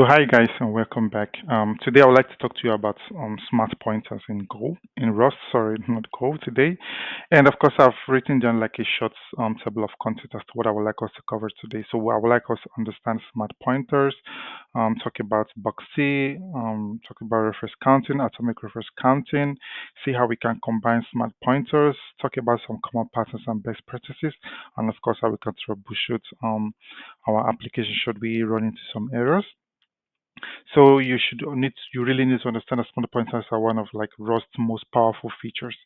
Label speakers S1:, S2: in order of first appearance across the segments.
S1: So hi guys and welcome back. Today I would like to talk to you about smart pointers in Go, in Rust, sorry, not Go today. And of course I've written down like a short table of content as to what I would like us to cover today. So I would like us to understand smart pointers, talk about Boxy, talk about reference counting, atomic reference counting, see how we can combine smart pointers, talk about some common patterns and best practices, and of course how we can troubleshoot our application should we run into some errors. So you really need to understand that smart pointers are one of like Rust's most powerful features.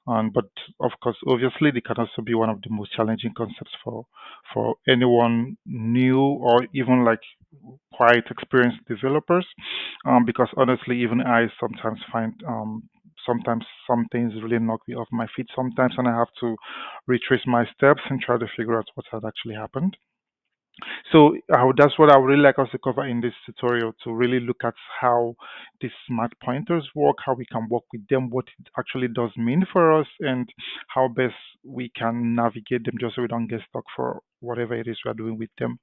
S1: But of course, obviously, they can also be one of the most challenging concepts for anyone new or even like quite experienced developers. Because honestly, even I sometimes find sometimes some things really knock me off my feet sometimes, and I have to retrace my steps and try to figure out what had actually happened. So that's what I would really like us to cover in this tutorial, to really look at how these smart pointers work, how we can work with them, what it actually does mean for us, and how best we can navigate them just so we don't get stuck for whatever it is we're doing with them.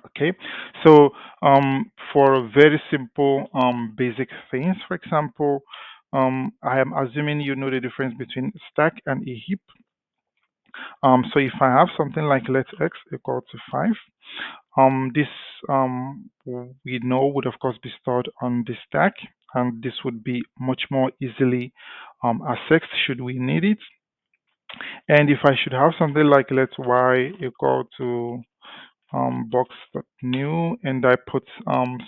S1: Okay, so for very simple basic things, for example, I am assuming you know the difference between stack and a heap. So if I have something like let x equal to 5, this we know would of course be stored on the stack, and this would be much more easily accessed should we need it. And if I should have something like let y equal to box.new, and I put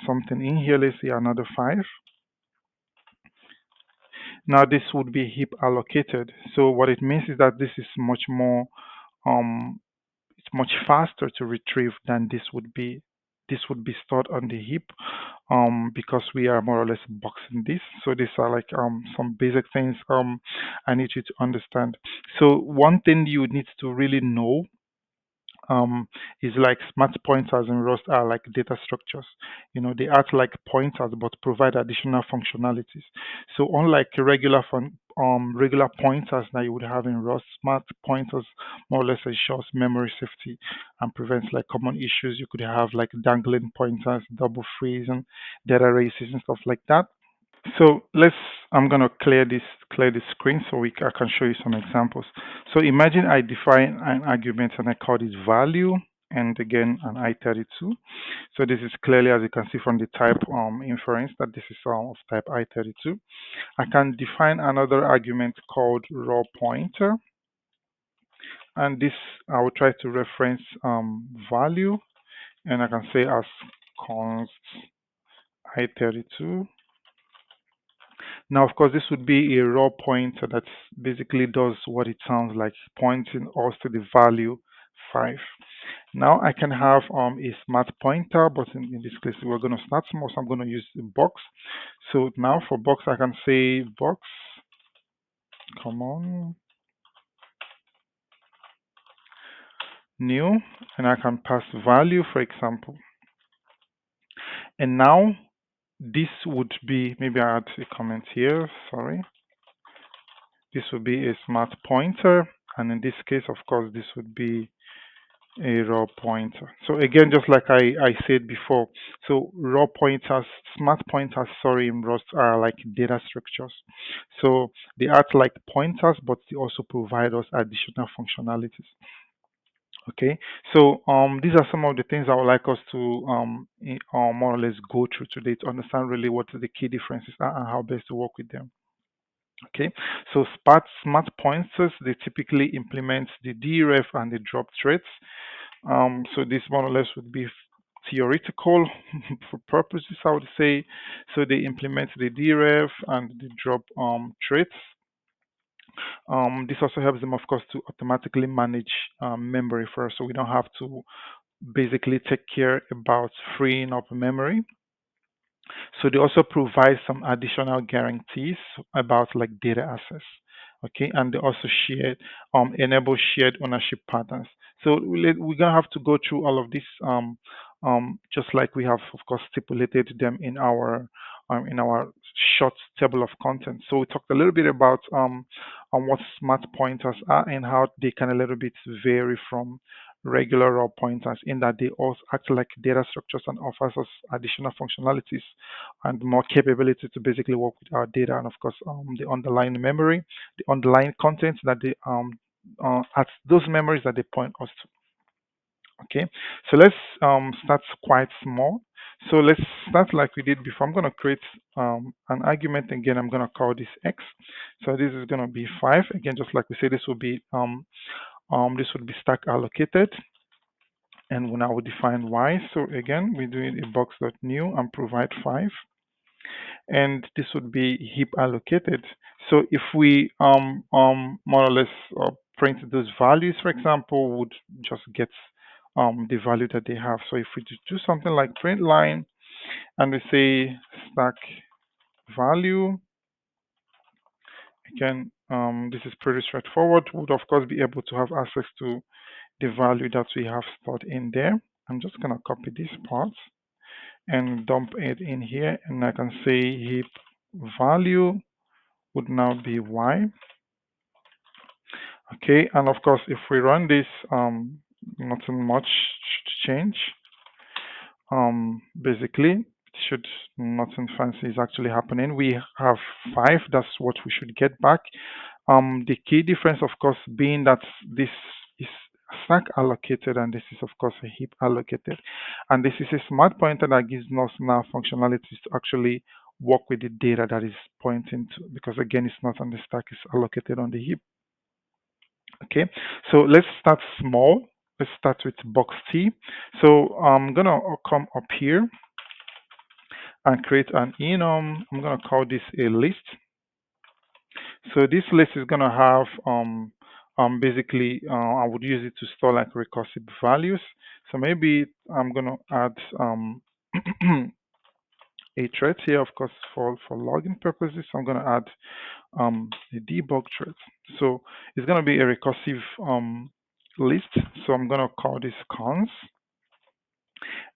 S1: something in here, let's say another 5. Now this would be heap allocated. So what it means is that this is much more um, it's much faster to retrieve than this would be. This would be stored on the heap because we are more or less boxing this. So these are like some basic things I need you to understand. So one thing you need to really know um, is like smart pointers in Rust are like data structures. You know, they act like pointers but provide additional functionalities. So unlike regular pointers that you would have in Rust, smart pointers more or less ensures memory safety and prevents like common issues. You could have like dangling pointers, double freezing, data races and stuff like that. So I'm gonna clear this screen so I can show you some examples. So imagine I define an argument and I call it value and again an I32. So this is clearly, as you can see from the type inference, that this is of type I32. I can define another argument called raw pointer, and this I will try to reference value, and I can say as const I32. Now, of course, this would be a raw pointer that basically does what it sounds like, pointing us to the value 5. Now, I can have a smart pointer, but in this case, we're going to start small, so I'm going to use a box. So now for box, I can say box, come on, new, and I can pass value, for example. And now, this would be, maybe I add a comment here, sorry. This would be a smart pointer, and in this case, of course, this would be a raw pointer. So again, just like I said before, so raw pointers, smart pointers, sorry, in Rust are like data structures. So they act like pointers, but they also provide us additional functionalities. Okay, so these are some of the things I would like us to more or less go through today to understand really what the key differences are and how best to work with them. Okay, so smart pointers, they typically implement the deref and the drop threads. So this more or less would be theoretical for purposes, I would say. So they implement the deref and the drop threads. This also helps them, of course, to automatically manage memory for us, so we don't have to basically take care about freeing up memory. So they also provide some additional guarantees about like data access. Okay, and they also enable shared ownership patterns. So we're gonna have to go through all of this just like we have of course stipulated them in our short table of content. So we talked a little bit about on what smart pointers are and how they can a little bit vary from regular raw pointers in that they also act like data structures and offers us additional functionalities and more capability to basically work with our data, and of course the underlying memory, the underlying content that they at those memories that they point us to. Okay, so let's start quite small. So let's start like we did before. I'm going to create an argument again. I'm going to call this x. So this is going to be 5 again, just like we say. This will be this would be stack allocated, and when I will define y. So again, we're doing a box.new and provide 5, and this would be heap allocated. So if we more or less print those values, for example, would just get the value that they have. So if we do something like print line and we say stack value, again, this is pretty straightforward. Would of course be able to have access to the value that we have stored in there. I'm just gonna copy this part and dump it in here, and I can say heap value would now be y. Okay, and of course, if we run this, nothing much should change. Basically, should nothing fancy is actually happening. We have 5. That's what we should get back. The key difference, of course, being that this is stack allocated and this is, of course, a heap allocated. And this is a smart pointer that gives us now functionalities to actually work with the data that is pointing to, because again, it's not on the stack, it's allocated on the heap. Okay, so let's start small. Let's start with box T. So I'm gonna come up here and create an enum. I'm gonna call this a list. So this list is gonna have basically I would use it to store like recursive values. So maybe I'm gonna add a thread here, of course, for login purposes. So I'm gonna add a debug thread. So it's gonna be a recursive list. So I'm gonna call this cons,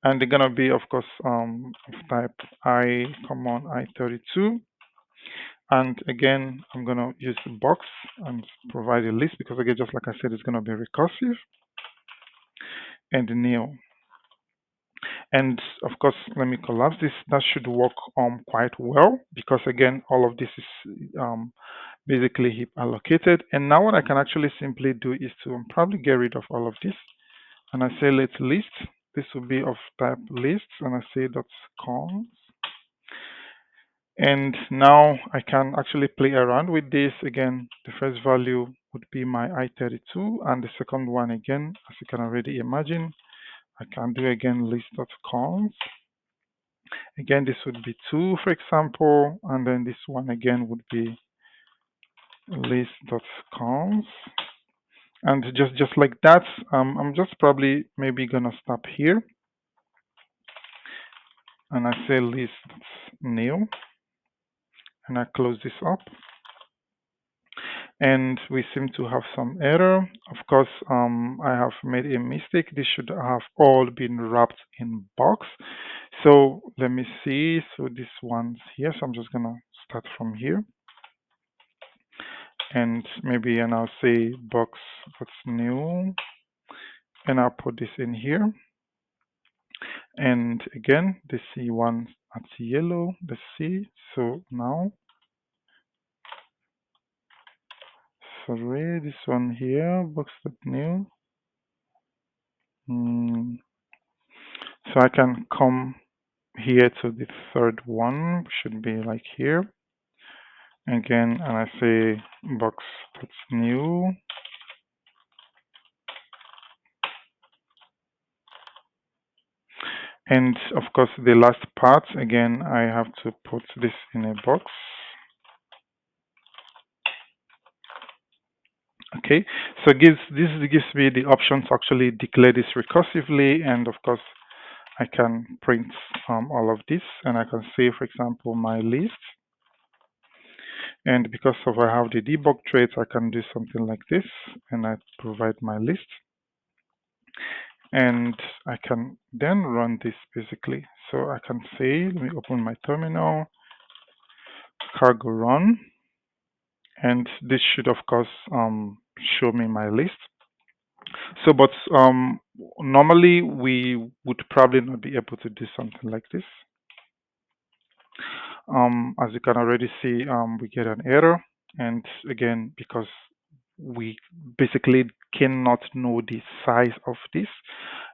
S1: and they're gonna be, of course, of type I common I32. And again, I'm gonna use the box and provide a list because again, just like I said, it's gonna be recursive and new. And of course, let me collapse this. That should work quite well because again, all of this is basically heap allocated. And now what I can actually simply do is to probably get rid of all of this. And I say let's list. This will be of type list, and I say dot cons. And now I can actually play around with this. Again, the first value would be my I32, and the second one again, as you can already imagine, I can do again list.cons. Again, this would be 2, for example, and then this one again would be list.cons. And just like that, I'm just probably maybe gonna stop here, and I say list new, and I close this up. And we seem to have some error. Of course, I have made a mistake. This should have all been wrapped in box. So let me see. So this one's here. So I'm just gonna start from here, and maybe and I'll say box what's new, and I'll put this in here. And again, the C1 at yellow. Let's see. So now, sorry, this one here, box new. So I can come here to the third one, should be like here. Again, and I say box that's new. And of course, the last part, again, I have to put this in a box. Okay, so this gives me the option to actually declare this recursively, and of course, I can print all of this, and I can say, for example, my list. And because of I have the debug traits, I can do something like this, and I provide my list. And I can then run this basically. So I can say, let me open my terminal, cargo run, and this should of course show me my list. So, but normally we would probably not be able to do something like this. As you can already see, we get an error, and again, because we basically cannot know the size of this,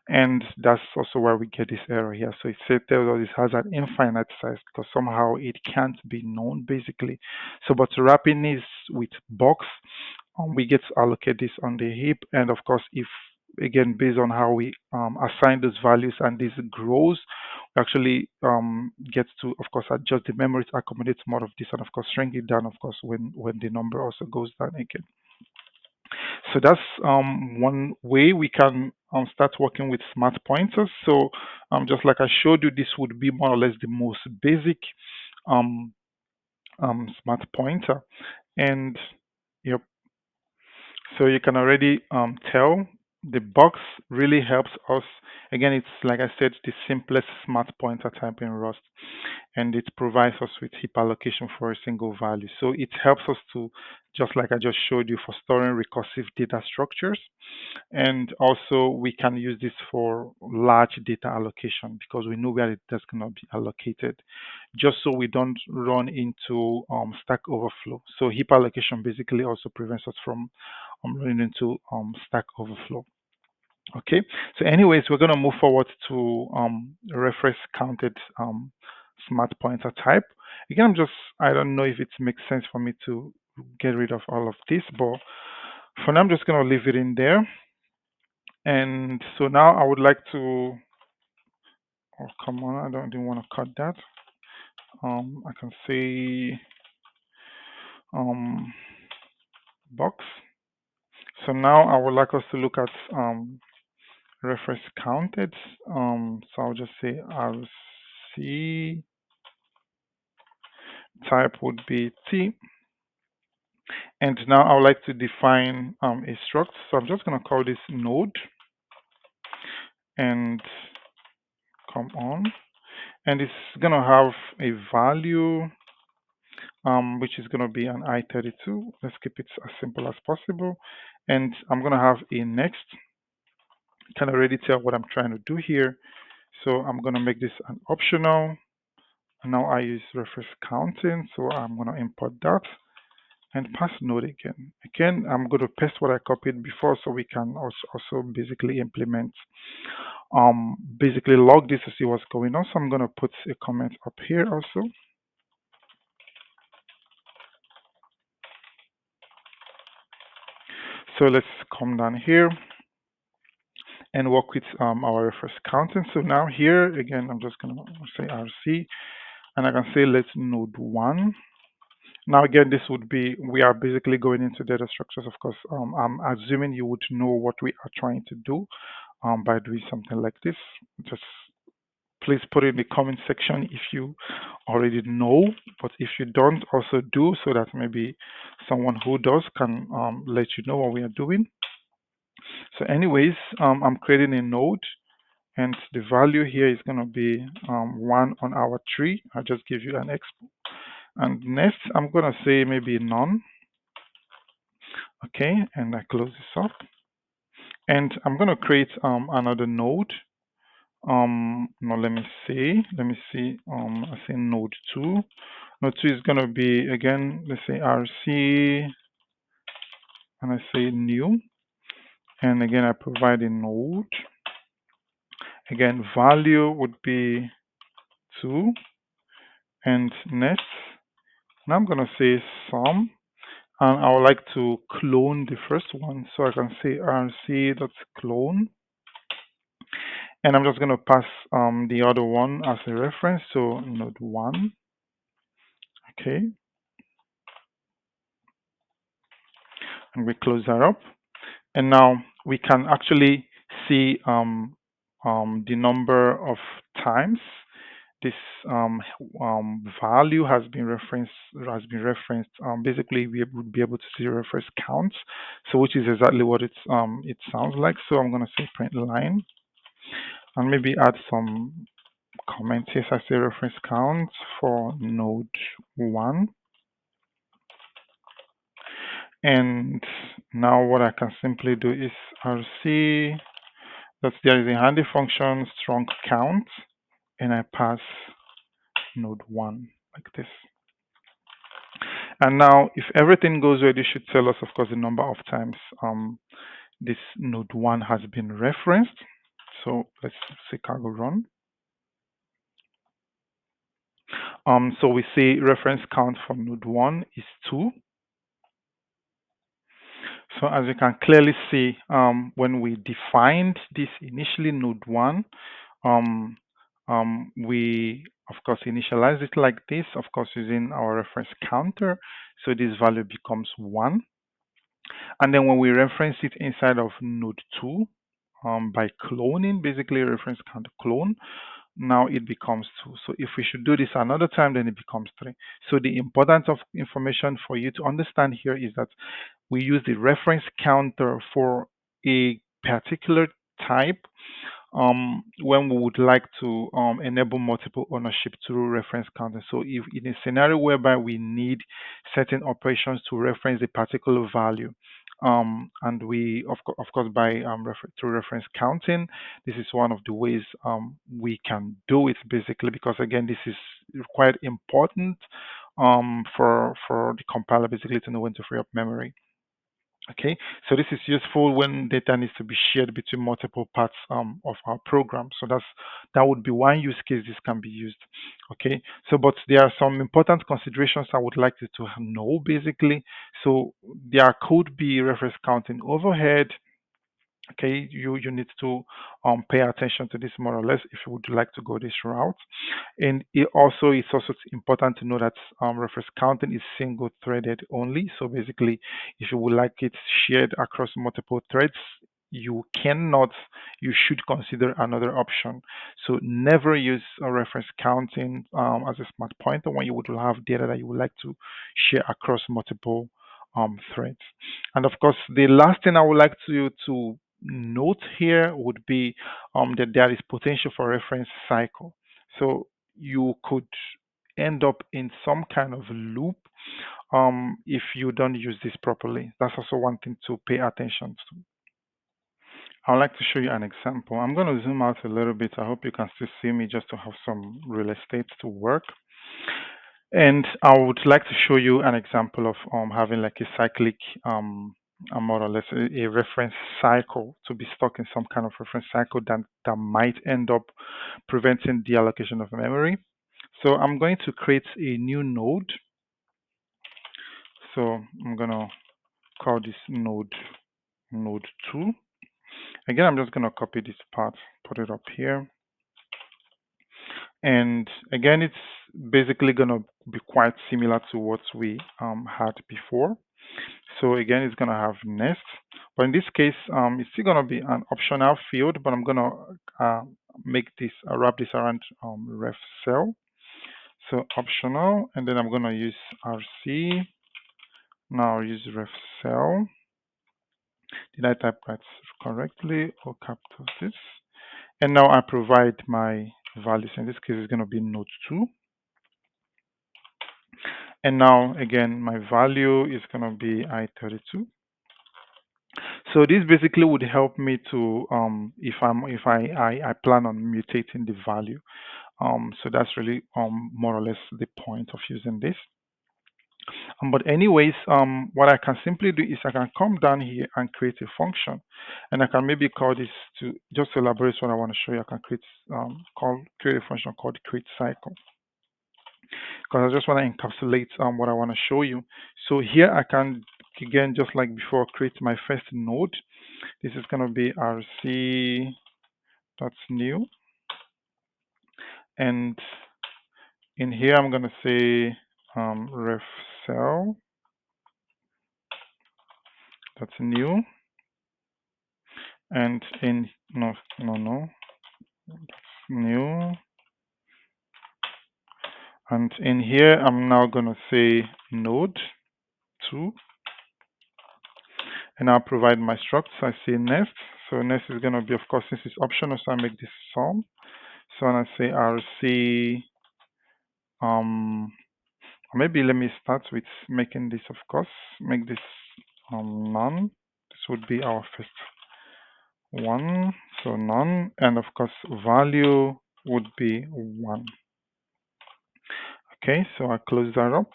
S1: and that's also why we get this error here. So it says tells us it has an infinite size because somehow it can't be known basically. So, but wrapping this with box, we get to allocate this on the heap, and of course, if again based on how we assign those values and this grows, we actually get to of course adjust the memory to accommodate more of this, and of course shrink it down of course when the number also goes down again. So that's one way we can start working with smart pointers. So just like I showed you, this would be more or less the most basic um, smart pointer. And yep, so you can already tell the box really helps us. Again, it's like I said, the simplest smart pointer type in Rust, and it provides us with heap allocation for a single value. So it helps us to, just like I just showed you, for storing recursive data structures. And also we can use this for large data allocation because we know where that's going to be allocated, just so we don't run into stack overflow. So heap allocation basically also prevents us from running into stack overflow. Okay, so anyways, we're going to move forward to reference counted smart pointer type. Again, I don't know if it makes sense for me to get rid of all of this, but for now, I'm just going to leave it in there. And so now I would like to, oh, come on, didn't want to cut that. I can say um, box. So now I would like us to look at reference counted. So I'll just say RC type would be T. And now I would like to define a struct. So I'm just going to call this node and come on. And it's going to have a value which is going to be an I32. Let's keep it as simple as possible. And I'm going to have a next. Can already tell what I'm trying to do here. So I'm going to make this an optional. And now I use reference counting. So I'm going to import that and pass node again. Again, I'm going to paste what I copied before so we can also basically implement, basically log this to see what's going on. So I'm going to put a comment up here also. So let's come down here and work with our reference counting. So now here again, I'm just going to say RC, and I can say let's node 1. Now again, this would be, we are basically going into data structures. Of course, I'm assuming you would know what we are trying to do by doing something like this. Just please put in the comment section if you already know, but if you don't, also do, so that maybe someone who does can let you know what we are doing. So anyways, I'm creating a node, and the value here is going to be 1 on our tree. I'll just give you an expo. And next, I'm going to say maybe none. Okay, and I close this up. And I'm going to create another node. No, let me see. I say node 2. Node 2 is going to be, again, let's say RC, and I say new. And again, I provide a node. Again, value would be 2. And next, now I'm going to say sum, and I would like to clone the first one, so I can say rc.clone, and I'm just going to pass the other one as a reference, so node 1. Okay, and we close that up, and now we can actually see the number of times this value has been referenced. Basically, we would be able to see reference counts, so which is exactly what it sounds like. So I'm going to say print line, and maybe add some comments. Yes, I say reference counts for node 1, and Now what I can simply do is RC, that there is a handy function strong count, and I pass node 1 like this. And now if everything goes well, this should tell us, of course, the number of times this node 1 has been referenced. So let's say cargo run. So we say reference count for node 1 is 2. So as you can clearly see, when we defined this initially node 1, um, we of course initialize it like this, of course using our reference counter. So this value becomes 1. And then when we reference it inside of node 2, by cloning, basically reference count clone, now it becomes 2. So if we should do this another time, then it becomes 3. So the importance of information for you to understand here is that we use the reference counter for a particular type when we would like to enable multiple ownership through reference counter. So if in a scenario whereby we need certain operations to reference a particular value, and we, of course, by through reference counting, this is one of the ways we can do it basically, because again, this is quite important for the compiler basically to know when to free up memory. Okay, so this is useful when data needs to be shared between multiple parts of our program. So that would be one use case this can be used. Okay, so but there are some important considerations I would like you to know basically. So there could be reference counting overhead. Okay, you need to pay attention to this more or less if you would like to go this route. And it's also important to know that reference counting is single threaded only. So basically, if you would like it shared across multiple threads, you cannot, you should consider another option. So never use a reference counting as a smart pointer when you would have data that you would like to share across multiple threads. And of course, the last thing I would like to note here would be that there is potential for reference cycle. So you could end up in some kind of loop if you don't use this properly. That's also one thing to pay attention to. I would like to show you an example. I'm going to zoom out a little bit. I hope you can still see me just to have some real estate to work. And I would like to show you an example of having like a cyclic, more or less a reference cycle, to be stuck in some kind of reference cycle that might end up preventing the allocation of memory. So I'm going to create a new node. So I'm going to call this node 2. Again, I'm just going to copy this part, put it up here. And again, it's basically going to be quite similar to what we had before. So again, it's going to have nest, but in this case, it's still going to be an optional field, but I'm going to make this, wrap this around ref cell. So optional, and then I'm going to use RC. Now I'll use ref cell. Did I type that correctly? Or capital this? And now I provide my values. In this case, it's going to be node 2. And now again, my value is going to be I32. So this basically would help me to if I plan on mutating the value. So that's really more or less the point of using this. But anyways, what I can simply do is I can come down here and create a function, and I can maybe call this to just elaborate what I want to show you. I can create a function called create cycle, because I just want to encapsulate what I want to show you. So here I can, again, just like before, create my first node. This is going to be rc dot new, and in here I'm going to say ref cell that's new, and in no new, and in here I'm now going to say node 2, and I'll provide my struct. So I say nest. So nest is going to be, of course, since it's optional, so I make this sum. So when I say RC, maybe let me start with making this, of course, make this none. would be our first one, so none, and of course value would be 1. Okay, so I close that up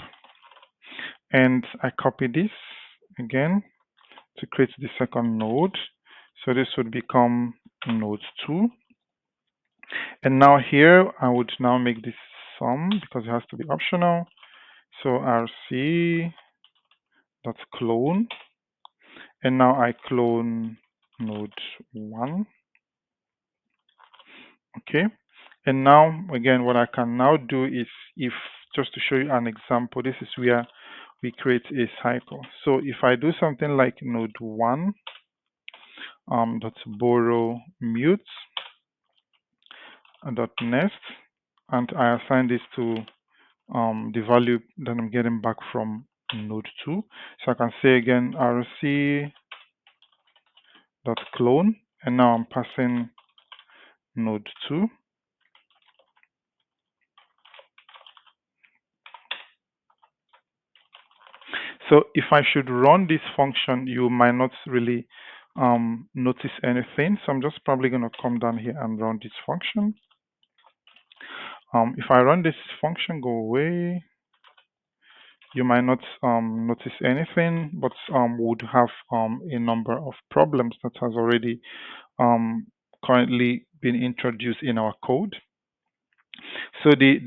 S1: and I copy this again to create the second node. So this would become node 2. And now here I would now make this sum because it has to be optional. So rc dot clone, and now I clone node 1. Okay, and now again what I can now do is, if just to show you an example, this is where we create a cycle. So if I do something like node 1 dot borrow mute dot next, and I assign this to the value that I'm getting back from node 2. So I can say again rc dot clone, and now I'm passing node 2. So if I should run this function, you might not really notice anything. So I'm just probably going to come down here and run this function. If I run this function, go away, you might not notice anything, but would have a number of problems that has already currently been introduced in our code. So the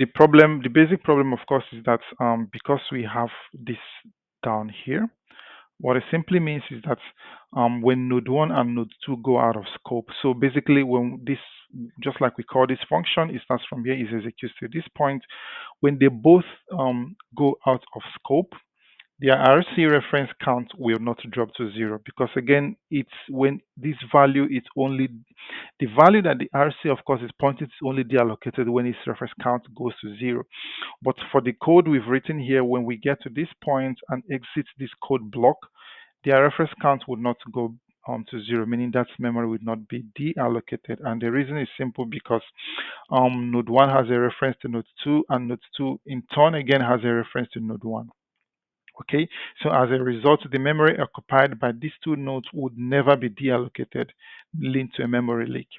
S1: basic problem, of course, is that because we have this down here, what it simply means is that when node 1 and node 2 go out of scope, so basically when this, just like we call this function, it starts from here, is executed to this point, when they both go out of scope, their RC reference count will not drop to 0, because again, it's when this value is only the value that the RC, of course, is pointing to, is only deallocated when its reference count goes to 0. But for the code we've written here, when we get to this point and exit this code block, their reference count would not go to 0, meaning that memory would not be deallocated. And the reason is simple, because node 1 has a reference to node 2, and node 2 in turn again has a reference to node 1. Okay, so as a result, the memory occupied by these two nodes would never be deallocated, leading to a memory leak.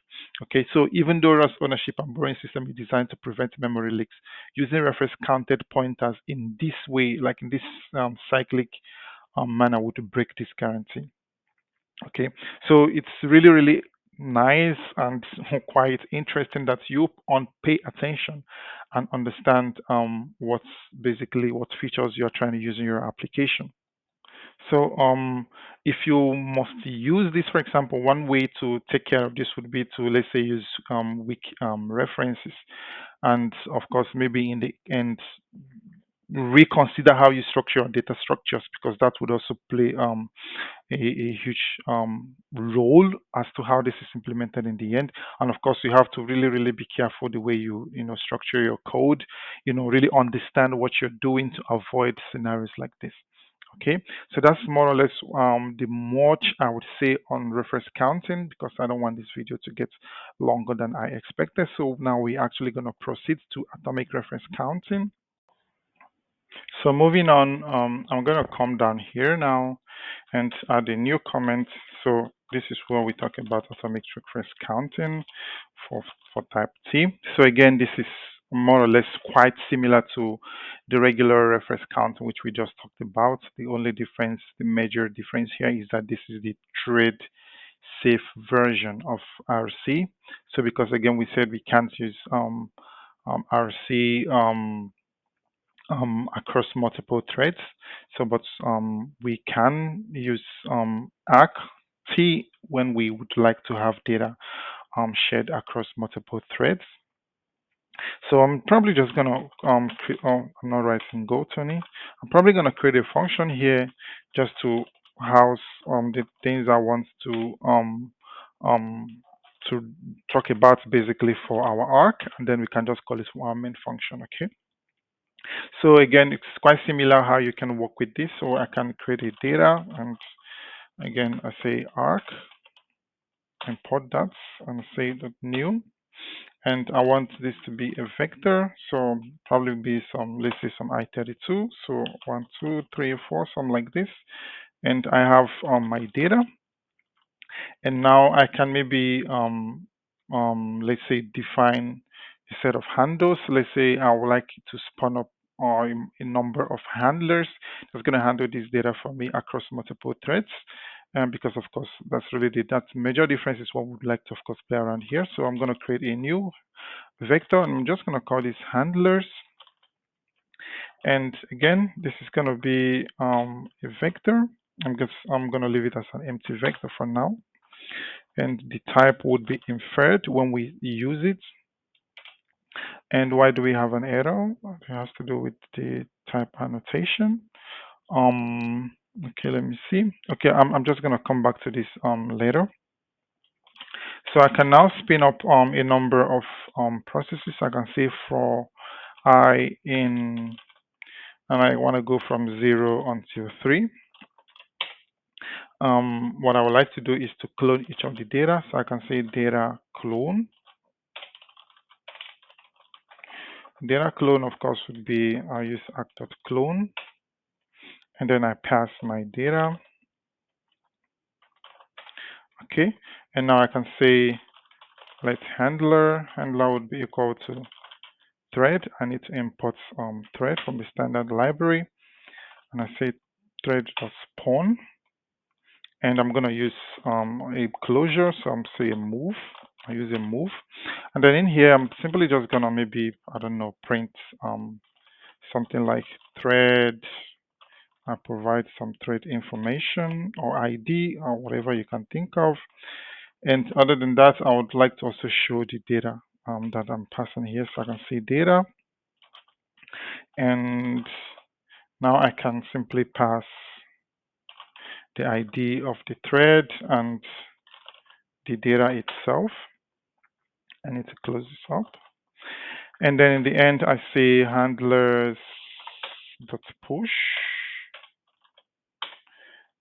S1: Okay, so even though ROS ownership and borrowing system is designed to prevent memory leaks, using reference counted pointers in this way, like in this cyclic manner, would break this guarantee. Okay, so it's really nice and quite interesting that you pay attention and understand what features you're trying to use in your application. So if you must use this, for example, one way to take care of this would be to, let's say, use weak references, and of course maybe in the end reconsider how you structure your data structures, because that would also play a huge role as to how this is implemented in the end. And of course, you have to really be careful the way you know structure your code. Really understand what you're doing to avoid scenarios like this. Okay, so that's more or less the much I would say on reference counting, because I don't want this video to get longer than I expected. So now we're actually going to proceed to atomic reference counting. So moving on, I'm going to come down here now and add a new comment. So this is where we talk about atomic reference counting for type T. So again, this is more or less quite similar to the regular reference counting, which we just talked about. The only difference, the major difference here, is that this is the thread safe version of RC. So because again, we said we can't use RC across multiple threads. So, but we can use arc T when we would like to have data shared across multiple threads. So I'm probably just gonna oh, I'm not writing Go, Tony. I'm probably gonna create a function here just to house the things I want um to talk about basically for our arc, and then we can just call it our main function. Okay. So again, it's quite similar how you can work with this. So I can create a data, and again, I say arc, import that, and say that new. And I want this to be a vector. So probably be some, let's say some I32. So 1, 2, 3, 4, something like this. And I have my data. And now I can maybe let's say define a set of handles. Let's say I would like to spawn up a number of handlers that's going to handle this data for me across multiple threads. And because of course that's really that major difference is what we would like to of course play around here. So I'm going to create a new vector and I'm just going to call this handlers. And again, this is going to be a vector. I'm going to leave it as an empty vector for now. And the type would be inferred when we use it. And why do we have an error? It has to do with the type annotation. Okay, let me see. Okay, I'm just gonna come back to this later. So I can now spin up a number of processes. I can say for I in, and I want to go from 0 until 3. What I would like to do is to clone each of the data. So I can say data clone. Data clone, of course, would be I use act.clone, and then I pass my data. Okay, and now I can say let's handler. Handler would be equal to thread. I need to import thread from the standard library, and I say thread.spawn, and I'm gonna use a closure. So I'm say a move. I use a move, and then in here I'm simply just gonna maybe I don't know print something like thread. I provide some thread information or ID or whatever you can think of. And other than that, I would like to also show the data that I'm passing here. So I can see data. And now I can simply pass the ID of the thread and the data itself. I need to close this up. And then in the end, I say handlers dot push,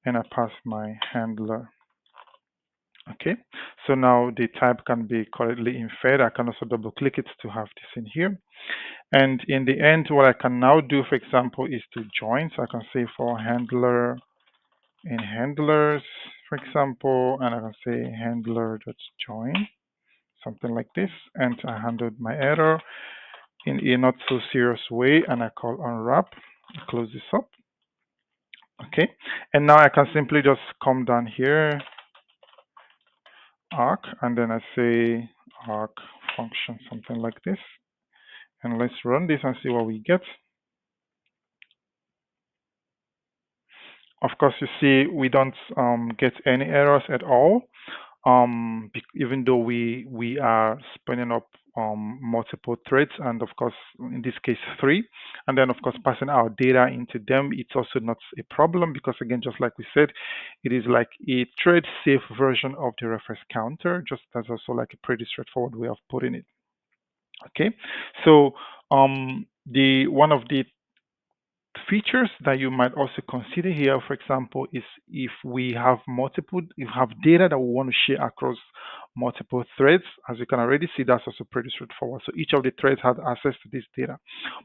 S1: and I pass my handler. Okay, so now the type can be correctly inferred. I can also double click it to have this in here. And in the end, what I can now do, for example, is to join. So I can say for handler in handlers, for example, and I can say handler.join, something like this. And I handled my error in a not so serious way, and I call unwrap, close this up. Okay, and now I can simply just come down here, arc, and then I say arc function, something like this. And let's run this and see what we get. Of course, you see we don't get any errors at all, even though we are spinning up multiple threads, and of course, in this case, 3. And then, of course, passing our data into them, it's also not a problem because, again, just like we said, it is like a thread safe version of the reference counter. Just that's also like a pretty straightforward way of putting it. Okay, so the one of the features that you might also consider here, for example, is if we have data that we want to share across multiple threads. As you can already see, that's also pretty straightforward. So each of the threads has access to this data.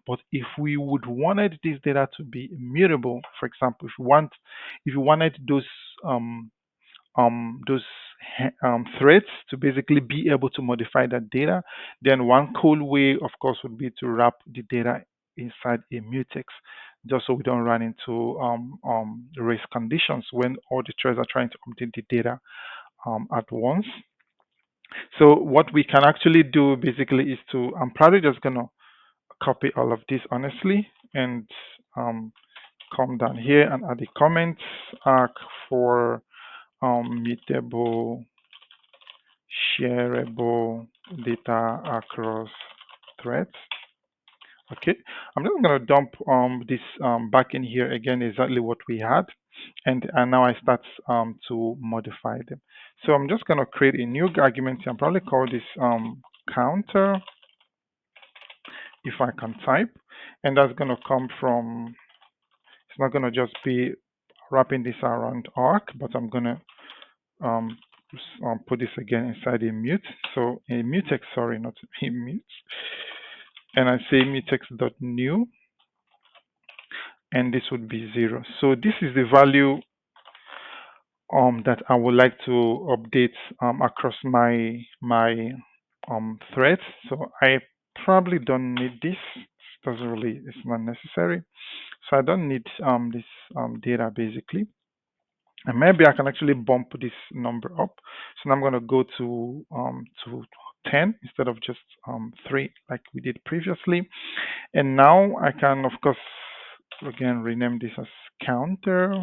S1: But if we would wanted this data to be immutable, for example, if you wanted those threads to basically be able to modify that data, then one cool way, of course, would be to wrap the data inside a mutex, just so we don't run into race conditions when all the threads are trying to update the data at once. So what we can actually do basically is I'm probably just gonna copy all of this honestly and come down here and add the comments arc for mutable shareable data across threads. Okay, I'm just going to dump this back in here again, exactly what we had, and now I start to modify them. So I'm just going to create a new argument. I'm probably call this counter if I can type, and that's going to come from. It's not going to just be wrapping this around arc, but I'm going to put this again inside a mute. So a mutex, sorry, not a mute. And I say mutex.new, and this would be 0. So this is the value that I would like to update across my threads. So I probably don't need this. Doesn't really, it's not necessary. So I don't need this data basically. And maybe I can actually bump this number up. So now I'm going to go to 10 instead of just 3 like we did previously. And now I can, of course, again rename this as counter.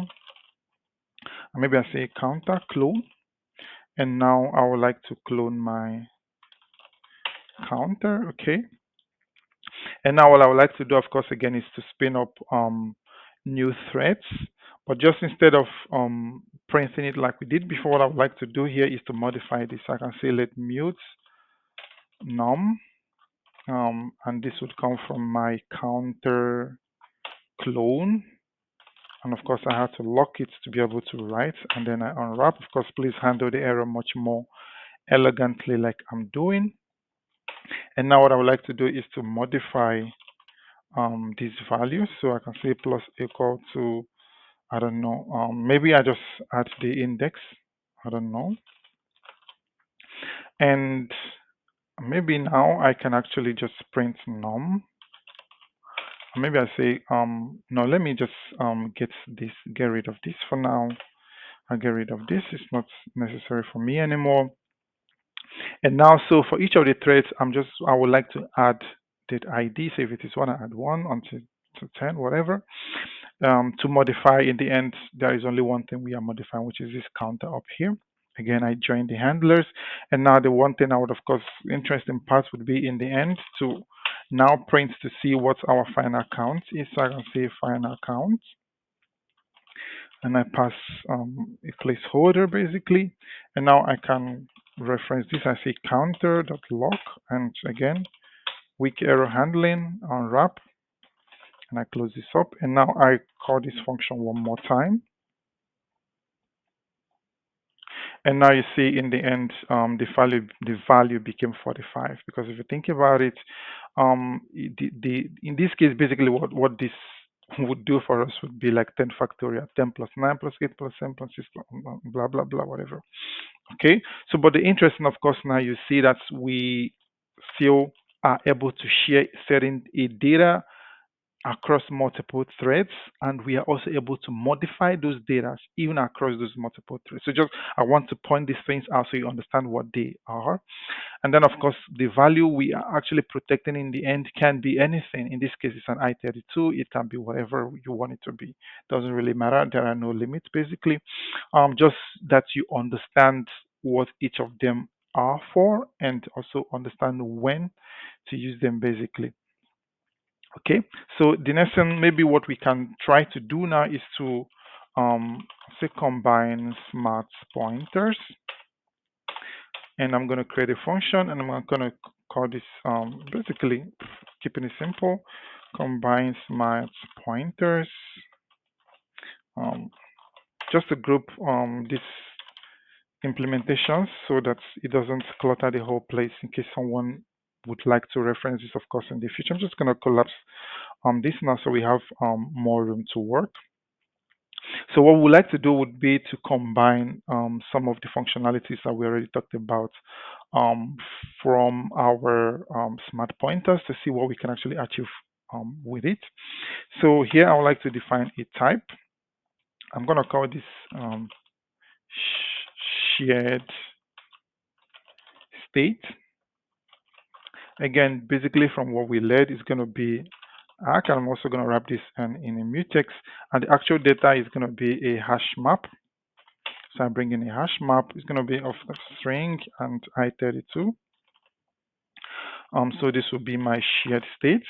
S1: Maybe I say counter clone. And now I would like to clone my counter. Okay. And now what I would like to do, of course, again, is to spin up new threads. But just instead of printing it like we did before, what I would like to do here is to modify this. I can say let mute num, and this would come from my counter clone. And of course, I have to lock it to be able to write, and then I unwrap. Of course, please handle the error much more elegantly like I'm doing. And now what I would like to do is to modify these values. So I can say plus equal to, I don't know, maybe I just add the index. I don't know. And maybe now I can actually just print num. Maybe I say, no, let me just get rid of this for now. I get rid of this. It's not necessary for me anymore. And now, so for each of the threads, I would like to add the ID. So if it is one, I add one until to 10, whatever. To modify in the end, there is only one thing we are modifying, which is this counter up here. Again, I join the handlers. And now the one thing I would, of course, interesting part would be in the end to now print to see what our final count is. So I can say final count. And I pass a placeholder basically. And now I can reference this. I say counter.log. And again, weak error handling, unwrap. And I close this up. And now I call this function one more time. And now you see in the end, the value became 45 because if you think about it, in this case, basically what this would do for us would be like 10 factorial, 10 plus 9 plus 8 plus 7 plus 6, blah, blah, blah, whatever. Okay. So, but the interesting, of course, now you see that we still are able to share certain data across multiple threads, and we are also able to modify those data even across those multiple threads. So just I want to point these things out so you understand what they are. And then of course the value we are actually protecting in the end can be anything. In this case it's an I32, it can be whatever you want it to be. Doesn't really matter. There are no limits basically. Just that you understand what each of them are for and also understand when to use them basically. Okay, so the next thing, maybe what we can try to do now is to say combine smart pointers, and I'm going to create a function, and I'm going to call this basically keeping it simple, combine smart pointers, um, just to group these implementations so that it doesn't clutter the whole place in case someone would like to reference this, of course, in the future. I'm just going to collapse this now so we have more room to work. So what we'd like to do would be to combine some of the functionalities that we already talked about um, from our smart pointers to see what we can actually achieve with it. So here I would like to define a type. I'm going to call this shared state. Again, basically from what we learned is going to be arc. I'm also going to wrap this in a mutex, and the actual data is going to be a hash map. So I bring in a hash map. It's going to be of the string and I32. So this will be my shared state,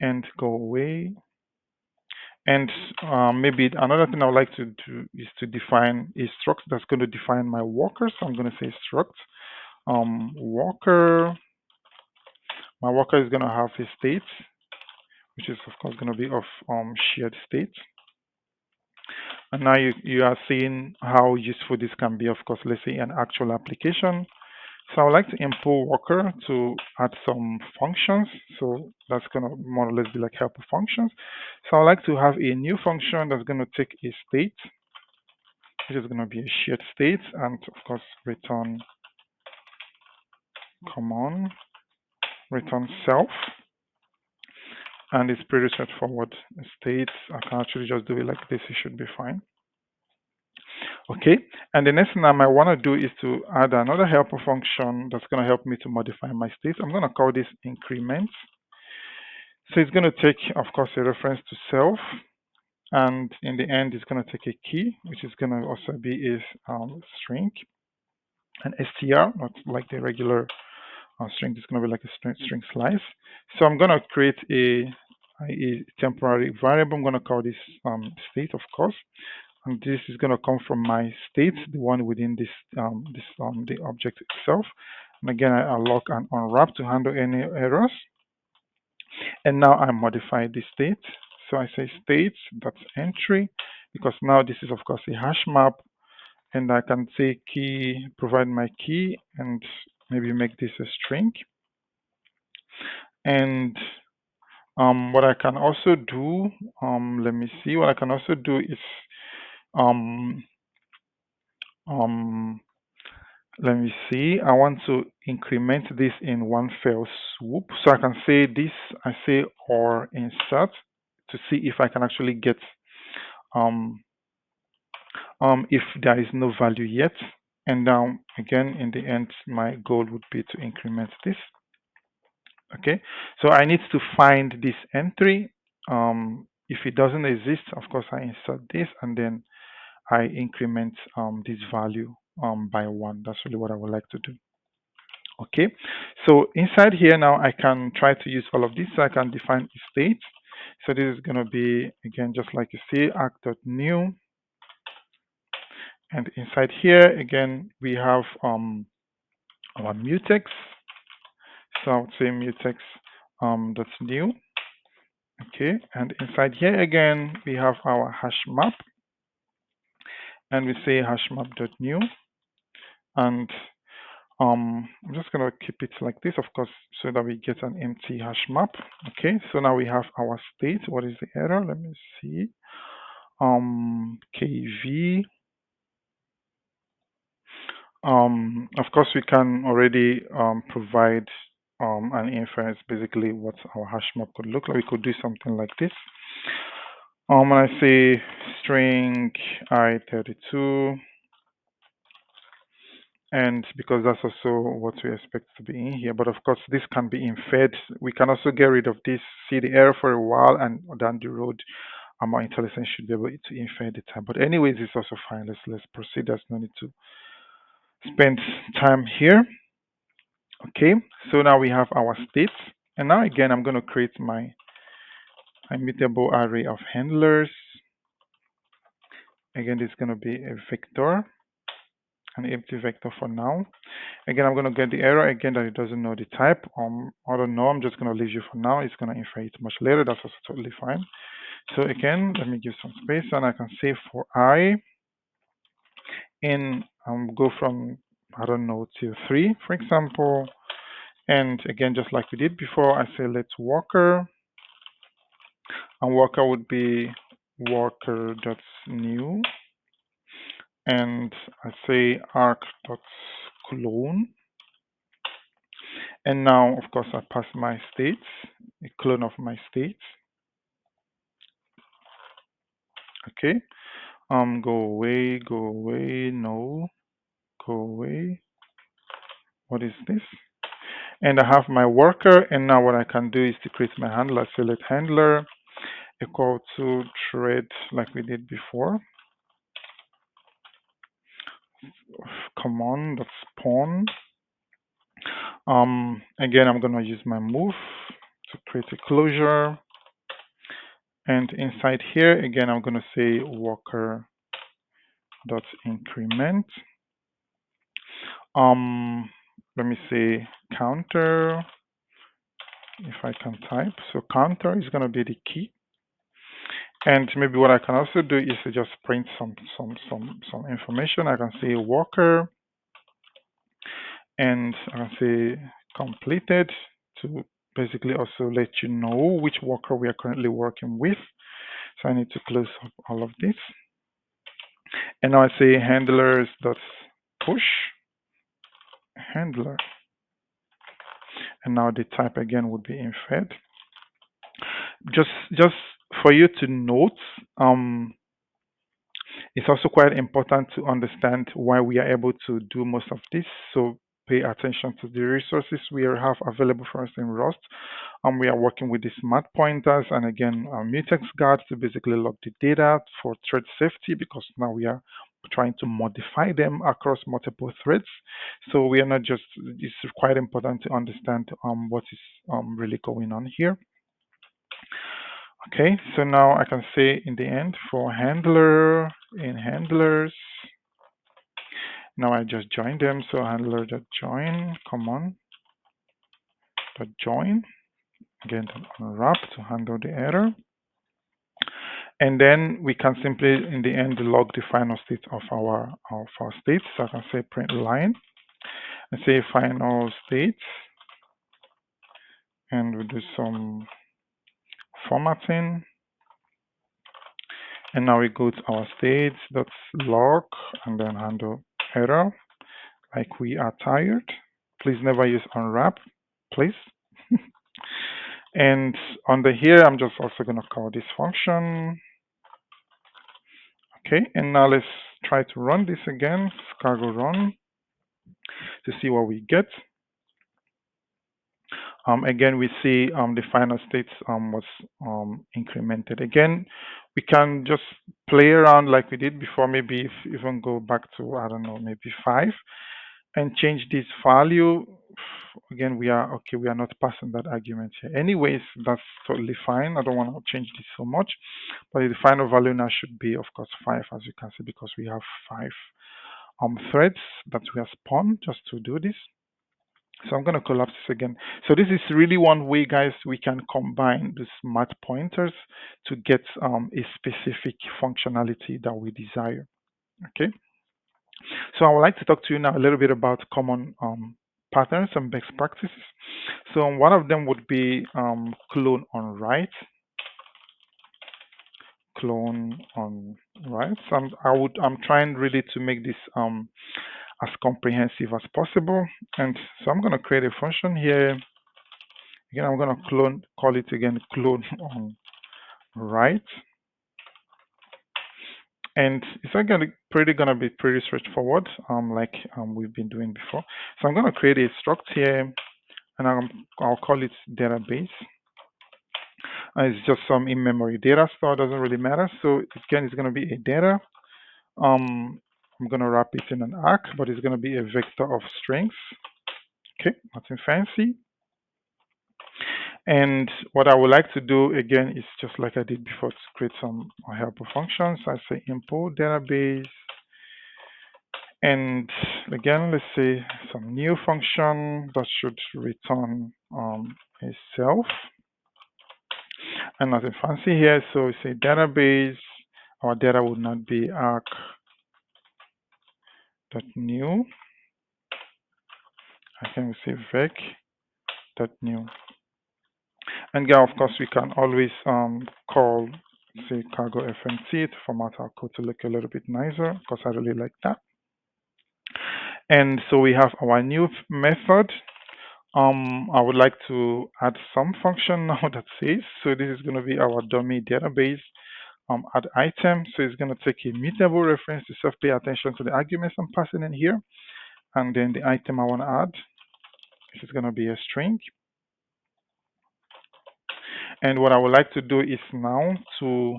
S1: and go away. And maybe another thing I would like to do is to define a struct that's going to define my worker. So I'm going to say struct worker. My worker is going to have a state, which is of course going to be of shared state. And now you are seeing how useful this can be, of course, let's say an actual application. So I would like to import worker to add some functions. So that's going to more or less be like helper functions. So I would like to have a new function that's going to take a state which is going to be a shared state, and of course return common, return self, and it's pretty straightforward. State, I can actually just do it like this, it should be fine. Okay, and the next thing I might want to do is to add another helper function that's going to help me to modify my state. I'm going to call this increment. So it's going to take, of course, a reference to self, and in the end, it's going to take a key, which is going to also be a string, an str, not like the regular string. It's going to be like a string slice. So I'm going to create a temporary variable. I'm going to call this state, of course, and this is going to come from my state, the one within this the object itself. And again, I unlock and unwrap to handle any errors. And now I modify the state. So I say state dot entry, because now this is of course a hash map, and I can say key, provide my key, and maybe make this a string. And what I can also do, let me see, what I can also do is um, um, let me see, I want to increment this in one fell swoop. So I can say this, I say or insert to see if I can actually get um, if there is no value yet. And now again, in the end, my goal would be to increment this. Okay, so I need to find this entry. If it doesn't exist, of course, I insert this and then I increment this value by 1. That's really what I would like to do. Okay, so inside here now I can try to use all of this. So I can define a state. So this is going to be, again, just like you see, act.new. And inside here, again, we have our mutex. So I would say mutex that's new. Okay, and inside here again, we have our hash map. And we say hash map.new. And I'm just going to keep it like this, of course, so that we get an empty hash map. Okay, so now we have our state. What is the error? Let me see. KV. Of course, we can already provide an inference, basically what our hash map could look like. We could do something like this. When I say string I32, and because that's also what we expect to be in here. But of course, this can be inferred. We can also get rid of this, see the error for a while, and down the road, our intelligence should be able to infer the type. But anyways, it's also fine. Let's proceed. There's no need to spend time here. Okay, so now we have our states. And now again, I'm going to create my immutable array of handlers. Again, this is going to be a vector, an empty vector for now. Again, I'm going to get the error again that it doesn't know the type. I don't know. I'm just going to leave you for now. It's going to infer it much later. That's also totally fine. So again, let me give some space, and I can say for I in go from, I don't know, to 3, for example. And again, just like we did before, I say let's worker, and worker would be worker.new, and I say arc.clone. And now, of course, I pass my states, a clone of my states. Okay. Go away, no, go away. What is this? And I have my worker, and now what I can do is to create my handler. So let handler equal to thread like we did before. Command that's spawn. Again, I'm gonna use my move to create a closure. And inside here, again, I'm gonna say worker dot increment. Let me say counter, if I can type. So counter is gonna be the key. And maybe what I can also do is to just print some information. I can say worker, and I can say completed to basically also let you know which worker we are currently working with. So I need to close up all of this. And now I say handlers dot push handler, and now the type again would be in fed. Just for you to note, it's also quite important to understand why we are able to do most of this. So pay attention to the resources we have available for us in Rust. We are working with the smart pointers and again mutex guards to basically log the data for thread safety, because now we are trying to modify them across multiple threads. So we are not just, it's quite important to understand what is really going on here. Okay, so now I can say in the end for handler in handlers. Now I just join them. So handler.join, come on, .join, again unwrap to handle the error. And then we can simply in the end log the final state of our state. So I can say print line and say final state, and we do some formatting. And now we go to our states, that's log, and then handle error, like we are tired. Please never use unwrap, please. And under here, I'm just also going to call this function. Okay, and now let's try to run this again, cargo run, to see what we get. Again, we see the final states was incremented. Again, we can just play around like we did before, maybe if even go back to, I don't know, maybe 5 and change this value. Again, we are okay, we are not passing that argument here. Anyways, that's totally fine. I don't want to change this so much, but the final value now should be, of course, 5, as you can see, because we have 5 threads that we have spawned just to do this. So I'm going to collapse this again. So this is really one way, guys, we can combine the smart pointers to get a specific functionality that we desire. Okay. So I would like to talk to you now a little bit about common patterns and best practices. So one of them would be clone on write. Clone on write. So I'm trying really to make this as comprehensive as possible. And so I'm going to create a function here. Again, I'm going to call it again, clone on write. And it's pretty gonna be pretty straightforward, like we've been doing before. So I'm gonna create a struct here, and I'll call it database. It's just some in-memory data store, doesn't really matter. So again, it's gonna be a data. I'm gonna wrap it in an arc, but it's gonna be a vector of strings. Okay, nothing fancy. And what I would like to do again is just like I did before, to create some helper functions. I say import database. And again, let's say some new function that should return itself. And nothing fancy here. So we say database. Our data would not be arc.new. I can say vec.new. And yeah, of course, we can always call, say, cargo FMT to format our code to look a little bit nicer, because I really like that. And so we have our new method. I would like to add some function now that says, so this is going to be our dummy database add item. So it's going to take a immutable reference to self pay attention to the arguments I'm passing in here. And then the item I want to add, this is going to be a string. And what I would like to do is now to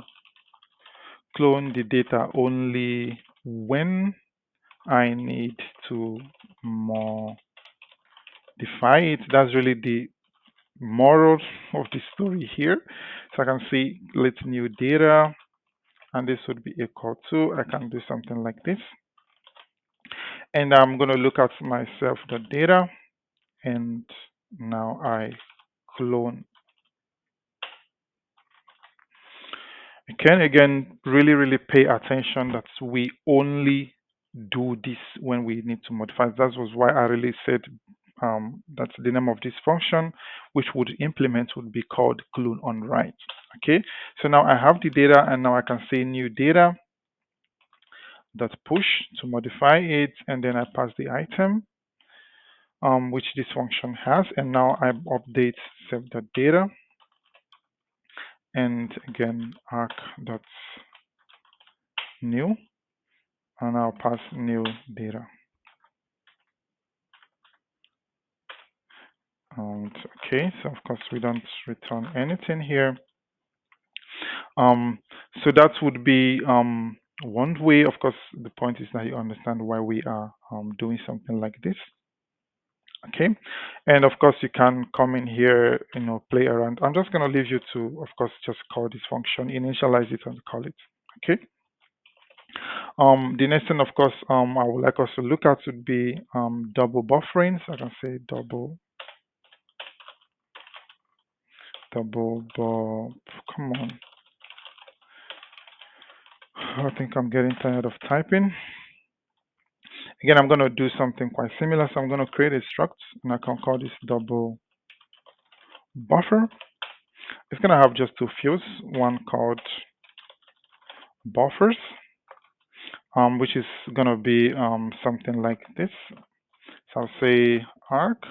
S1: clone the data only when I need to modify it. That's really the moral of the story here. So I can see let's new data, and this would be equal to, I can do something like this. And I'm going to look at myself the data, and now I clone. Again, really pay attention that we only do this when we need to modify. That was why I really said that's the name of this function, which would implement would be called clone on write. Okay, so now I have the data, and now I can say new data, dot push to modify it, and then I pass the item which this function has, and now I update save.data, and again arc dot new, and I'll pass new data. And okay, so of course we don't return anything here. So that would be one way. Of course, the point is that you understand why we are doing something like this. Okay, and of course you can come in here, play around. I'm just going to leave you to, of course, just call this function, initialize it, and call it. Okay. The next thing, of course, I would like us to look at would be double buffering. So I can say double buff. Come on. I think I'm getting tired of typing. Again, I'm going to do something quite similar. So I'm going to create a struct, and I can call this double buffer. It's going to have just two fields, one called buffers, which is going to be something like this. So I'll say arc.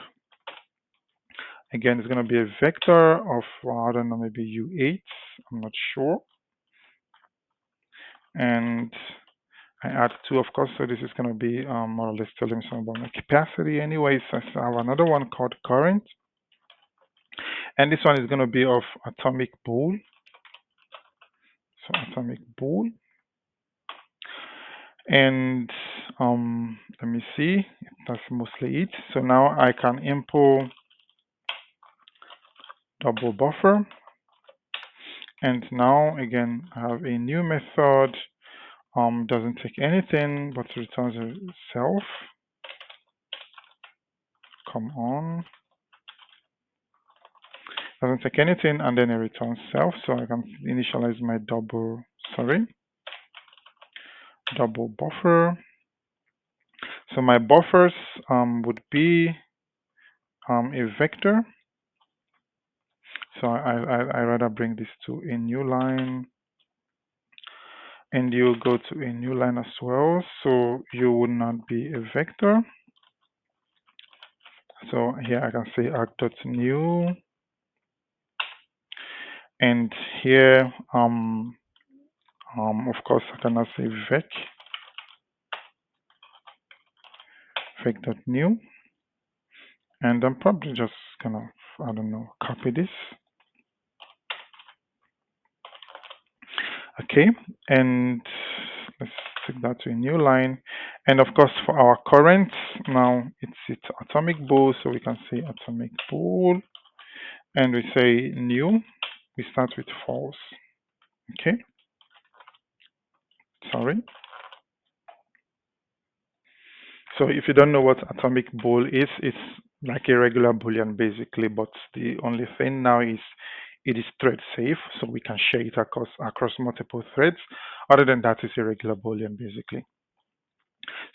S1: Again, it's going to be a vector of, I don't know, maybe U8. I'm not sure. And I add 2, of course, so this is going to be more or less telling me something about my capacity. Anyways, I have another one called current. And this one is going to be of atomic bool. So atomic bool. And let me see, that's mostly it. So now I can import double buffer. And now again, I have a new method. Doesn't take anything but returns a self. Come on. Doesn't take anything, and then it returns self. So I can initialize my double buffer. So my buffers would be a vector. So I rather bring this to a new line, and you go to a new line as well. So you would not be a vector. So here I can say arc.new, and here of course I cannot say vec.new, and I'm probably just gonna, I don't know, copy this. Okay, and let's take that to a new line. And of course for our current, now it's atomic bool, so we can say atomic bool, and we say new, we start with false. Okay, sorry. So if you don't know what atomic bool is, it's like a regular boolean basically, but the only thing now is it is thread safe, so we can share it across multiple threads. Other than that, it's a regular boolean basically.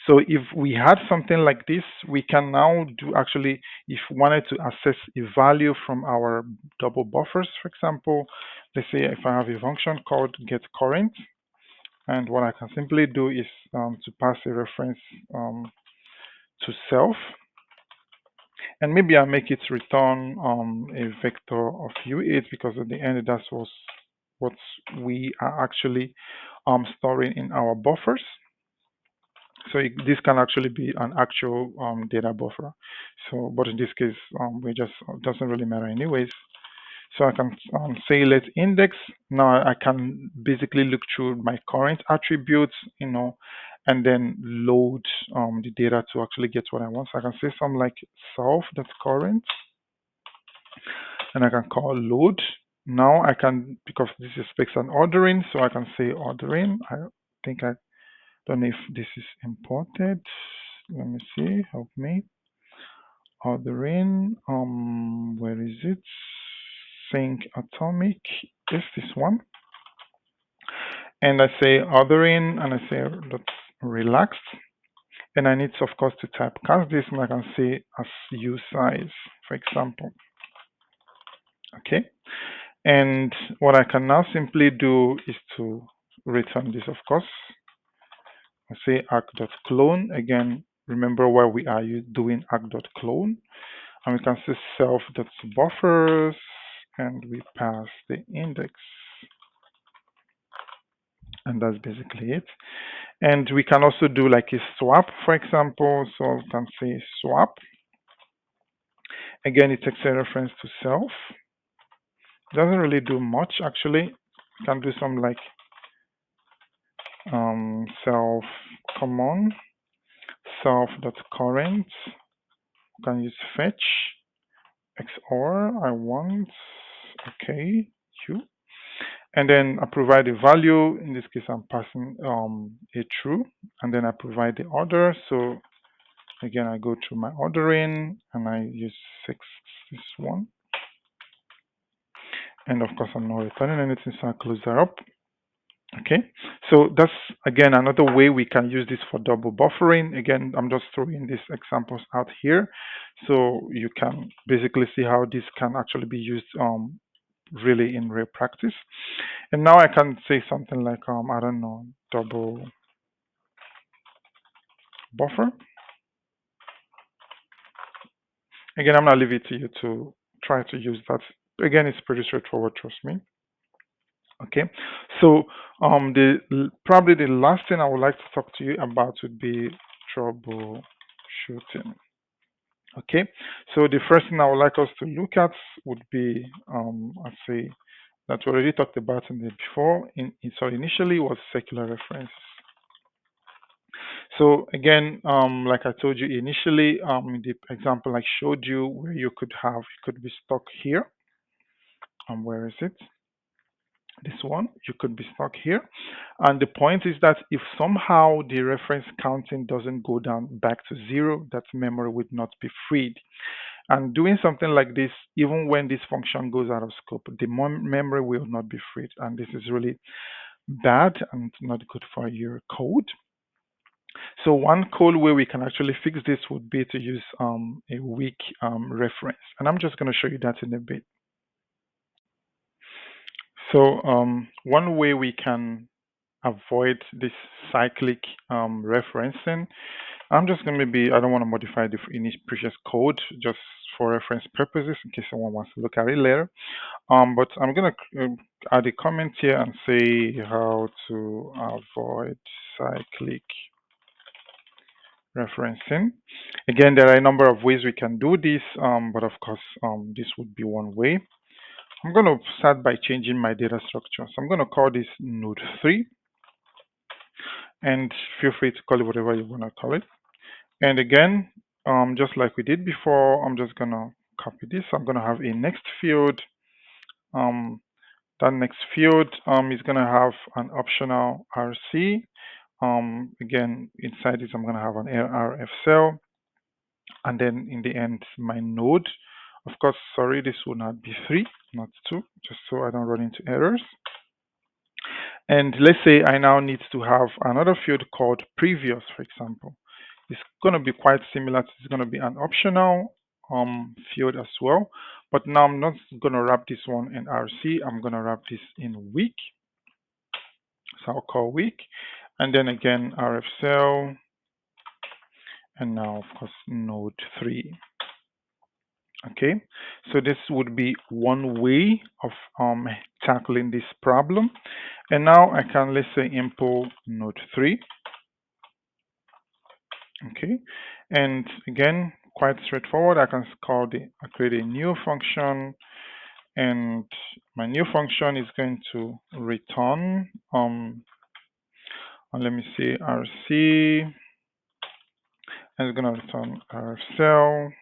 S1: So if we had something like this, we can now do actually, if we wanted to access a value from our double buffers, for example, let's say if I have a function called getCurrent, and what I can simply do is to pass a reference to self, and maybe I make it return a vector of U8, because at the end that's what we are actually storing in our buffers. So this can actually be an actual data buffer. So, but in this case, we just doesn't really matter anyways. So I can say let index. Now I can basically look through my current attributes, and then load the data to actually get what I want. So I can say something like self.current, and I can call load. Now I can, because this is specs and ordering, so I can say ordering. I think I don't know if this is imported. Let me see, help me. Ordering, where is it? Sync atomic is this one. And I say ordering, and I say that's relaxed. And I need, of course, to typecast this, and I can say as usize, for example. Okay. And what I can now simply do is to return this, of course. I say arc.clone. Again, remember why we are doing arc.clone. And we can say self.buffers, and we pass the index. And that's basically it. And we can also do like a swap, for example. So we can say swap. Again, it takes a reference to self. Doesn't really do much actually. You can do some like self common, self.current. You can use fetch XOR. I want okay you, and then I provide a value. In this case, I'm passing a true, and then I provide the order. So again, I go through my ordering and I use this one. And of course, I'm not returning anything, so I close that up. Okay, so that's again another way we can use this for double buffering. Again, I'm just throwing these examples out here so you can basically see how this can actually be used really in real practice. And now I can say something like I don't know, double buffer. Again, I'm gonna leave it to you to try to use that. Again, it's pretty straightforward, trust me. Okay, so probably the last thing I would like to talk to you about would be troubleshooting. Okay, so the first thing I would like us to look at would be I'd say that we already talked about in the before. So initially was circular references. So again, like I told you initially, in the example I showed you, where you could be stuck here. Where is it? This one, you could be stuck here. And the point is that if somehow the reference counting doesn't go down back to zero, that memory would not be freed. And doing something like this, even when this function goes out of scope, the memory will not be freed. And this is really bad and not good for your code. So one cool way we can actually fix this would be to use a weak reference. And I'm just going to show you that in a bit. So one way we can avoid this cyclic referencing, I'm just going to I don't want to modify the previous code just for reference purposes in case someone wants to look at it later. But I'm going to add a comment here and say how to avoid cyclic referencing. Again, there are a number of ways we can do this, but of course, this would be one way. I'm going to start by changing my data structure. So I'm going to call this node 3, and feel free to call it whatever you want to call it. And again, just like we did before, I'm just going to copy this. I'm going to have a next field. That next field is going to have an optional RC. Again, inside this, I'm going to have an RF cell. And then in the end, my node. Of course, sorry, this will not be 3, not 2, just so I don't run into errors. And let's say I now need to have another field called previous, for example. It's going to be quite similar. It's going to be an optional field as well. But now I'm not going to wrap this one in RC. I'm going to wrap this in week. So I'll call week. And then again, RF cell. And now, of course, node 3. Okay, so this would be one way of tackling this problem. And now I can, let's say, import node 3. Okay, and again, quite straightforward. I can create a new function, and my new function is going to return let me see, RC, and it's going to return RF cell.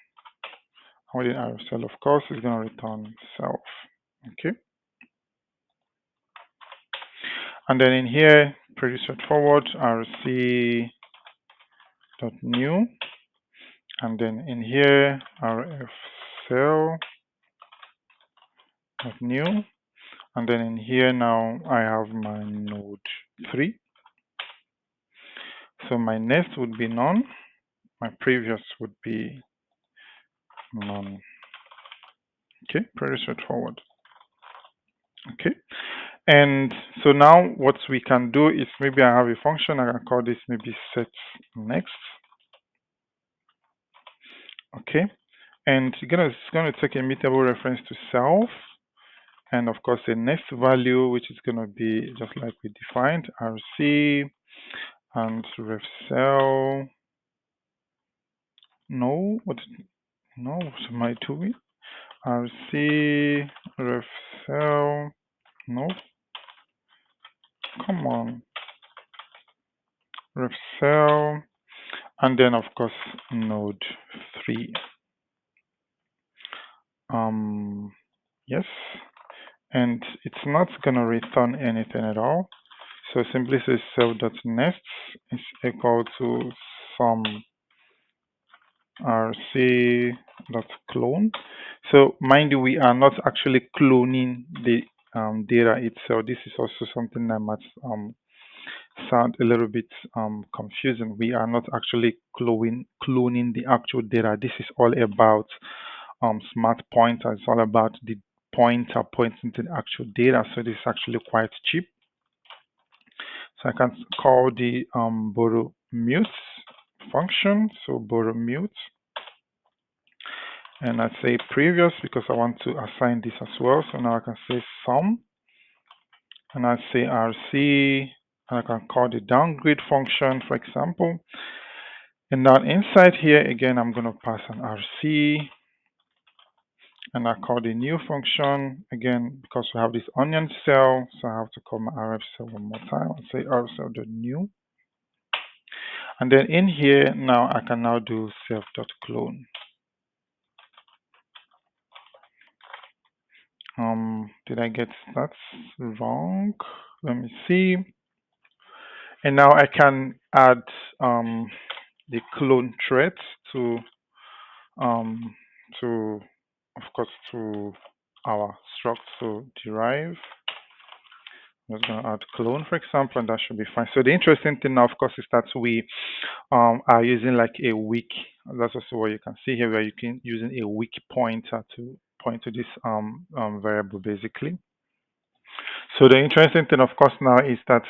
S1: Within RF cell, of course, is going to return self. Okay, and then in here, pretty straightforward, RC dot new, and then in here, RF cell dot new, and then in here now I have my node 3. So my next would be none, my previous would be none. Okay, pretty straightforward. Okay, And so now what we can do is maybe I have a function, I can call this maybe set next. Okay. And it's gonna take a immutable reference to self, and of course the next value, which is gonna be just like we defined, RC and ref cell. No, what? No, what am I doing? RC ref cell. No, come on, ref cell, and then of course node 3. Yes, and it's not gonna return anything at all. So simply say self.next is equal to some rc.clone. So mind you, we are not actually cloning the data itself. This is also something that might sound a little bit confusing. We are not actually cloning the actual data. This is all about smart pointer. It's all about the pointer pointing to the actual data. So this is actually quite cheap. So I can call the borrow mute function. So borrow mute, and I say previous because I want to assign this as well. So now I can say sum, and I say RC, and I can call the downgrade function, for example. And now inside here again, I'm going to pass an RC, and I call the new function again because we have this onion cell. So I have to call my RF cell one more time. I'll say RF cell new. And then in here now I can now do self.clone. Did I get that wrong? Let me see. And now I can add the clone thread to um to of course to our struct. So derive. I'm just gonna add clone, for example, and that should be fine. So the interesting thing now, of course, is that we are using like a weak. That's also what you can see here, where you can using a weak pointer to point to this variable basically. So the interesting thing, of course, now is that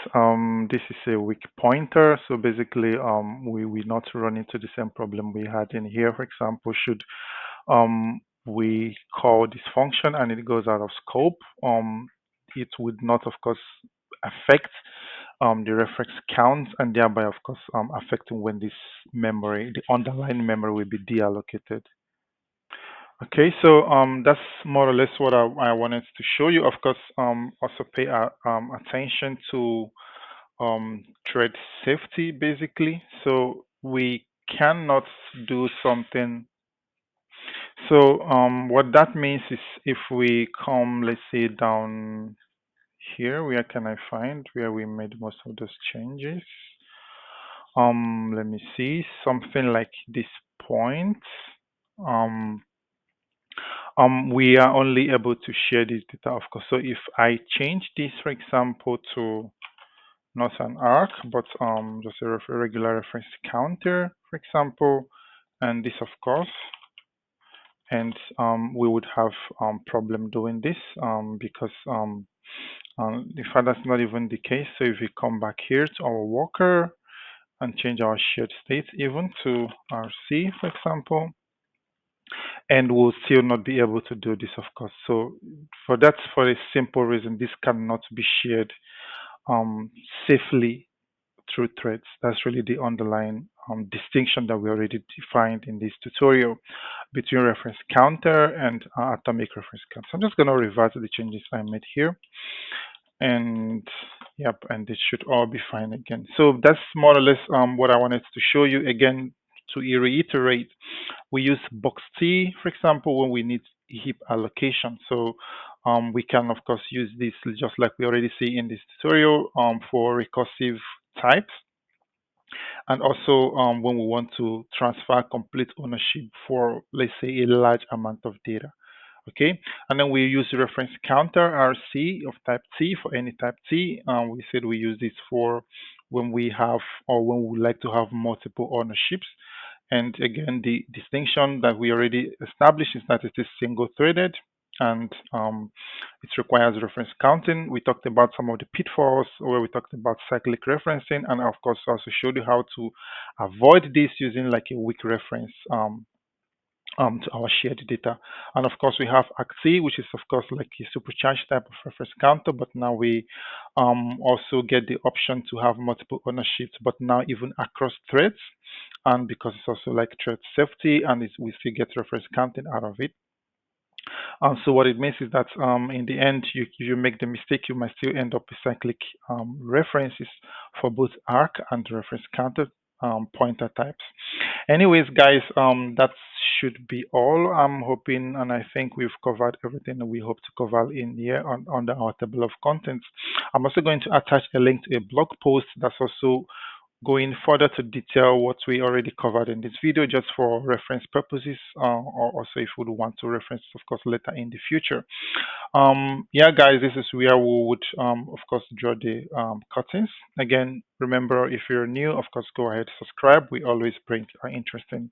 S1: this is a weak pointer. So basically, we will not run into the same problem we had in here. For example, should we call this function and it goes out of scope, it would not, of course, affect the reference count, and thereby, of course, affecting when this memory, the underlying memory, will be deallocated. Okay, so that's more or less what I wanted to show you. Of course, also pay attention to thread safety, basically. So we cannot do something. So what that means is if we come, let's say, down here, where can I find where we made most of those changes? Let me see, something like this point. Um, we are only able to share this data, of course. So if I change this, for example, to not an arc, but just a regular reference counter, for example, and this, of course, and we would have problem doing this because in fact that's not even the case. So if we come back here to our worker and change our shared state even to RC, for example, and we'll still not be able to do this, of course. So for a simple reason, this cannot be shared safely through threads. That's really the underlying distinction that we already defined in this tutorial between reference counter and atomic reference count. So I'm just going to revert the changes I made here. And yep, and it should all be fine again. So that's more or less what I wanted to show you. Again, to reiterate, we use box T, for example, when we need heap allocation. So we can, of course, use this just like we already see in this tutorial for recursive types. And also when we want to transfer complete ownership for, let's say, a large amount of data. Okay, and then we use the reference counter RC of type T for any type T. We said we use this for when we have or when we would like to have multiple ownerships. And again, the distinction that we already established is that it is single threaded. and it requires reference counting. We talked about some of the pitfalls where we talked about cyclic referencing, and of course also showed you how to avoid this using like a weak reference to our shared data. And of course, we have ACT, which is of course like a supercharged type of reference counter, but now we also get the option to have multiple ownerships, but now even across threads. And because it's also like thread safety, and we still get reference counting out of it. So what it means is that in the end, you make the mistake, you might still end up with cyclic references for both arc and reference counter pointer types. Anyways, guys, that should be all. I'm hoping, and I think we've covered everything that we hope to cover in here under our table of contents. I'm also going to attach a link to a blog post that's also going further to detail what we already covered in this video, just for reference purposes, or also if we would want to reference, of course, later in the future. Yeah, guys, this is where we would, of course, draw the curtains. Again, remember, if you're new, of course, go ahead, subscribe. We always bring interesting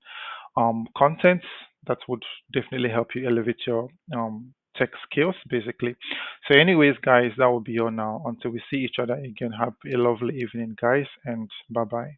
S1: content that would definitely help you elevate your tech skills, basically. So, anyways, guys, that will be all now. Until we see each other again, have a lovely evening, guys, and bye bye.